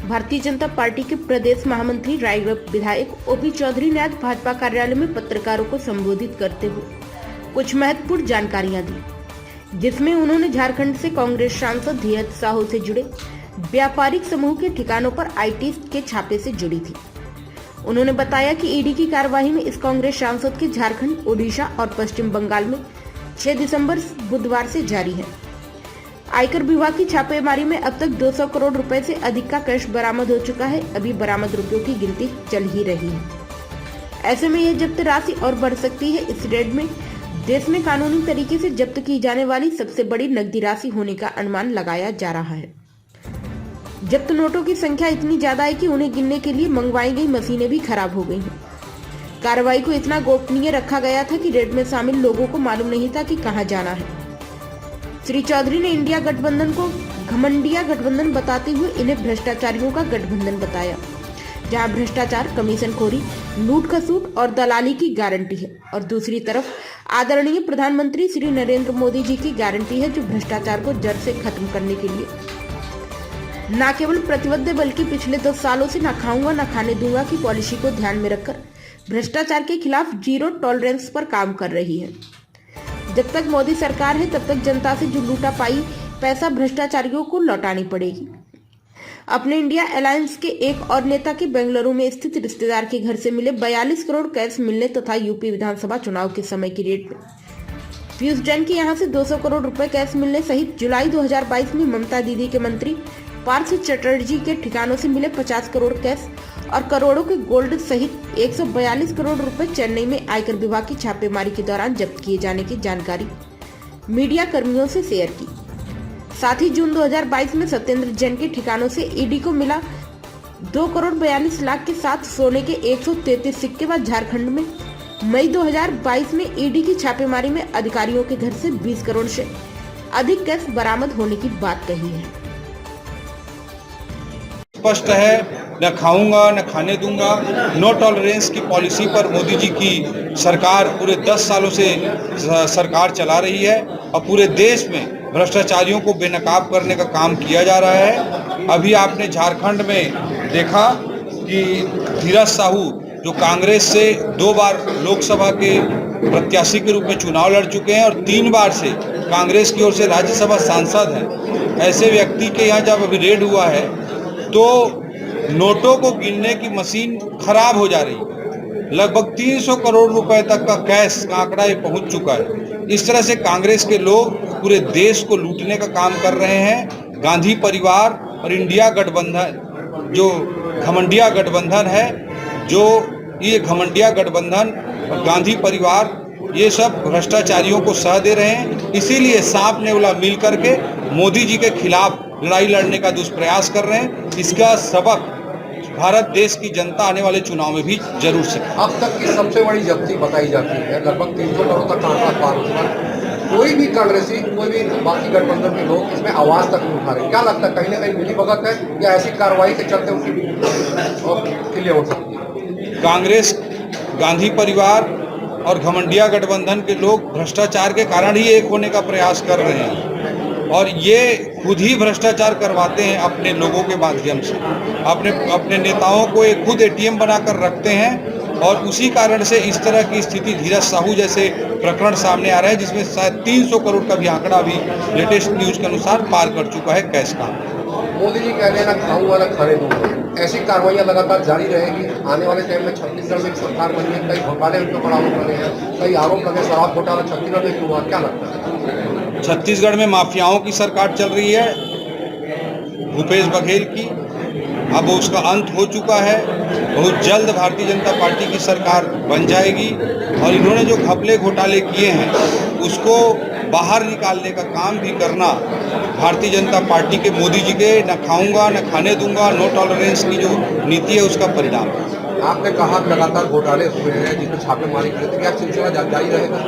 Bharatiya Janata party के प्रदेश महामंत्री रायगढ़ विधायक ओपी चौधरी ने आज भाजपा कार्यालय में पत्रकारों को संबोधित करते हुए कुछ महत्वपूर्ण जानकारियां दी, जिसमें उन्होंने झारखंड से कांग्रेस सांसद धीरज साहू से जुड़े व्यापारिक समूह के ठिकानों पर आईटी के छापे से जुड़ी थी। उन्होंने बताया कि ईडी की कार्रवाई में इस कांग्रेस सांसद के झारखंड, ओडिशा और पश्चिम बंगाल में 6 दिसंबर बुधवार से जारी है। आयकर विभाग की छापेमारी में अब तक 200 करोड़ रुपए से अधिक का कैश बरामद हो चुका है। अभी बरामद रुपयों की गिनती चल ही रही है। ऐसे में यह जब्त राशि और बढ़ सकती है। इस रेड में देश में कानूनी तरीके से जब्त की जाने वाली सबसे बड़ी नकदी राशि होने का अनुमान लगाया जा रहा है। जब्त नोटों की संख्या इतनी ज्यादा है कि उन्हें गिनने के लिए मंगवाई गई मशीनें भी खराब हो गई हैं। कार्रवाई को इतना गोपनीय रखा गया था कि रेड में शामिल लोगों को मालूम नहीं था कि कहां जाना है। श्री चौधरी ने इंडिया गठबंधन को घमंडिया गठबंधन बताते हुए इन्हें भ्रष्टाचारियों का गठबंधन बताया, जहां भ्रष्टाचार, कमीशनखोरी, लूट खसूट और दलाली की गारंटी है, और दूसरी तरफ आदरणीय प्रधानमंत्री श्री नरेंद्र मोदी जी की गारंटी है, जो भ्रष्टाचार को जड़ से खत्म करने के लिए न केवल प्रतिबद्ध बल्कि पिछले 10 सालों से न खाऊंगा न खाने दूंगा की पॉलिसी को ध्यान में रखकर भ्रष्टाचार के खिलाफ जीरो टॉलरेंस पर काम कर रही है। जब तक मोदी सरकार है तब तक जनता से जो लूटा पाई पैसा भ्रष्टाचारियों को लौटानी पड़ेगी। अपने इंडिया अलायंस के एक और नेता के बेंगलुरु में स्थित रिश्तेदार के घर से मिले 42 करोड़ कैश मिलने तथा यूपी विधानसभा चुनाव के समय की रेट में पीयूष जैन के यहां से 200 करोड़ रुपए कैश मिलने सहित जुलाई 2022 में ममता दीदी के मंत्री पार्थ चटर्जी के ठिकानों से मिले 50 करोड़ कैश और करोड़ों के गोल्ड सहित 142 करोड़ रुपए चेन्नई में आयकर विभाग की छापेमारी के दौरान जब्त किए जाने की जानकारी मीडिया कर्मियों से शेयर की। साथ ही जून 2022 में सत्येंद्र जैन के ठिकानों से ईडी को मिला 2 करोड़ 42 लाख के साथ सोने के 133 सिक्के। बाद झारखंड में मई 2022 में ईडी की छापेमारी में अधिकारियों के घर से 20 करोड़ से अधिक कैश बरामद होने की बात कही है। स्पष्ट है, न खाऊंगा न खाने दूंगा, नो टॉलरेंस की पॉलिसी पर मोदी जी की सरकार पूरे 10 सालों से सरकार चला रही है और पूरे देश में भ्रष्टाचारियों को बेनकाब करने का काम किया जा रहा है। अभी आपने झारखंड में देखा कि धीरज साहू जो कांग्रेस से 2 बार लोकसभा के प्रत्याशी के रूप में चुनाव लड़ चुके हैं और 3 बार से कांग्रेस की ओर से राज्यसभा सांसद हैं, ऐसे व्यक्ति के यहाँ जब अभी रेड हुआ है तो नोटों को गिनने की मशीन खराब हो जा रही है। लगभग 300 करोड़ रुपए तक का कैश का आंकड़ा ये पहुंच चुका है। इस तरह से कांग्रेस के लोग पूरे देश को लूटने का काम कर रहे हैं। गांधी परिवार और इंडिया गठबंधन जो घमंडिया गठबंधन है, जो ये घमंडिया गठबंधन और गांधी परिवार ये सब भ्रष्टाचारियों को सह दे रहे हैं। इसीलिए सांप नेवला मिल करके मोदी जी के खिलाफ लड़ाई लड़ने का दुष्प्रयास कर रहे हैं। इसका सबक भारत देश की जनता आने वाले चुनाव में भी जरूर सीखे। अब तक की सबसे बड़ी जब्ती बताई जाती है, लगभग 300 करोड़ तक आंकड़ा पार हो चुका। कोई भी कांग्रेसी, कोई भी बाकी गठबंधन के लोग इसमें आवाज तक नहीं उठा रहे। क्या लगता है, कहीं ना कहीं मिलीभगत है या ऐसी कार्रवाई के चलते उनकी क्लियर हो सकती है? कांग्रेस, गांधी परिवार और घमंडिया गठबंधन के लोग भ्रष्टाचार के कारण ही एक होने का प्रयास कर रहे हैं और ये खुद ही भ्रष्टाचार करवाते हैं अपने लोगों के माध्यम से। अपने नेताओं को एक खुद एटीएम बनाकर रखते हैं और उसी कारण से इस तरह की स्थिति धीरज साहू जैसे प्रकरण सामने आ रहे हैं, जिसमें शायद 300 करोड़ का भी आंकड़ा भी लेटेस्ट न्यूज के अनुसार पार कर चुका है कैश का। मोदी जी कह रहे हैं ना खाऊंगा ना खाने दूंगा। ऐसी कार्रवाइयाँ लगातार जारी रहेगी। आने वाले टाइम में छत्तीसगढ़ में सरकार बनी है, कई घोटाले उन पर पड़ा हुए हैं, कई आरोप लगे शराब घोटाला छत्तीसगढ़ में हुआ। क्या लगता है? छत्तीसगढ़ में माफियाओं की सरकार चल रही है, भूपेश बघेल की। अब उसका अंत हो चुका है। बहुत जल्द भारतीय जनता पार्टी की सरकार बन जाएगी और इन्होंने जो घपले घोटाले किए हैं उसको बाहर निकालने का काम भी करना भारतीय जनता पार्टी के मोदी जी के न खाऊंगा न खाने दूंगा, नो टॉलरेंस की जो नीति है उसका परिणाम है। आपने कहा लगातार घोटाले हुए हैं जिसमें छापेमारी की थी, क्या सिलसिला जारी रहेगा?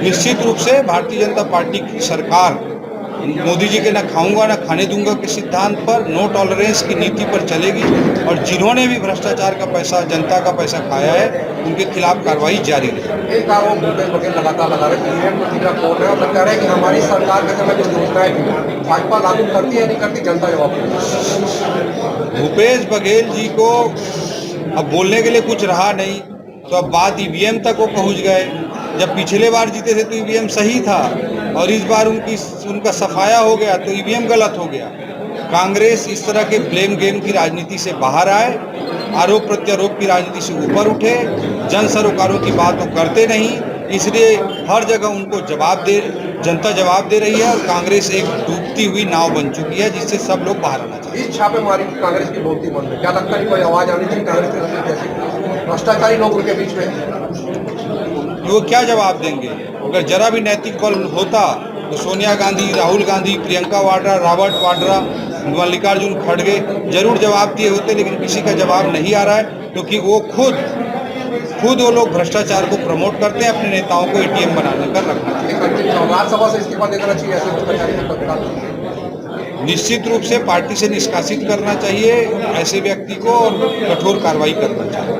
निश्चित रूप से भारतीय जनता पार्टी की सरकार मोदी जी के न खाऊंगा न खाने दूंगा के सिद्धांत पर, नो टॉलरेंस की नीति पर चलेगी और जिन्होंने भी भ्रष्टाचार का पैसा, जनता का पैसा खाया है, उनके खिलाफ कार्रवाई जारी रहेगी। एक आरोप भूपेश बघेल लगातार लगा रहे हैं और कह रहे हैं कि हमारी सरकार के समय जो योजनाएं थी भाजपा लागू करती है नहीं करती, जनता जवाब देती है। भूपेश बघेल जी को अब बोलने के लिए कुछ रहा नहीं, तो अब बात ईवीएम तक वो पहुंच गए। जब पिछले बार जीते थे तो ईवीएम सही था और इस बार उनका सफाया हो गया तो ईवीएम गलत हो गया। कांग्रेस इस तरह के ब्लेम गेम की राजनीति से बाहर आए, आरोप प्रत्यारोप की राजनीति से ऊपर उठे, जन सरोकारों की बात वो करते नहीं, इसलिए हर जगह उनको जनता जवाब दे रही है और कांग्रेस एक डूबती हुई नाव बन चुकी है जिससे सब लोग बाहर आना चाहते हैं। इस छापेमारी की कांग्रेस की बोलती मन में क्या लगता है कि कोई आवाज आनी चाहिए कांग्रेस के अंदर जैसे भ्रष्टाचारी लोग उनके बीच में? वो क्या जवाब देंगे? अगर जरा भी नैतिक बल होता तो सोनिया गांधी, राहुल गांधी, प्रियंका वाड्रा, रॉबर्ट वाड्रा, मल्लिकार्जुन खड़गे जरूर जवाब दिए होते, लेकिन किसी का जवाब नहीं आ रहा है क्योंकि वो खुद वो लोग भ्रष्टाचार को प्रमोट करते हैं, अपने नेताओं को एटीएम बनाने कर रखना चाहिए। राज्यसभा से इस्तीफा देना चाहिए ऐसे भ्रष्टाचारी? निश्चित रूप से पार्टी से निष्कासित करना चाहिए ऐसे व्यक्ति को और कठोर कार्रवाई करना चाहिए।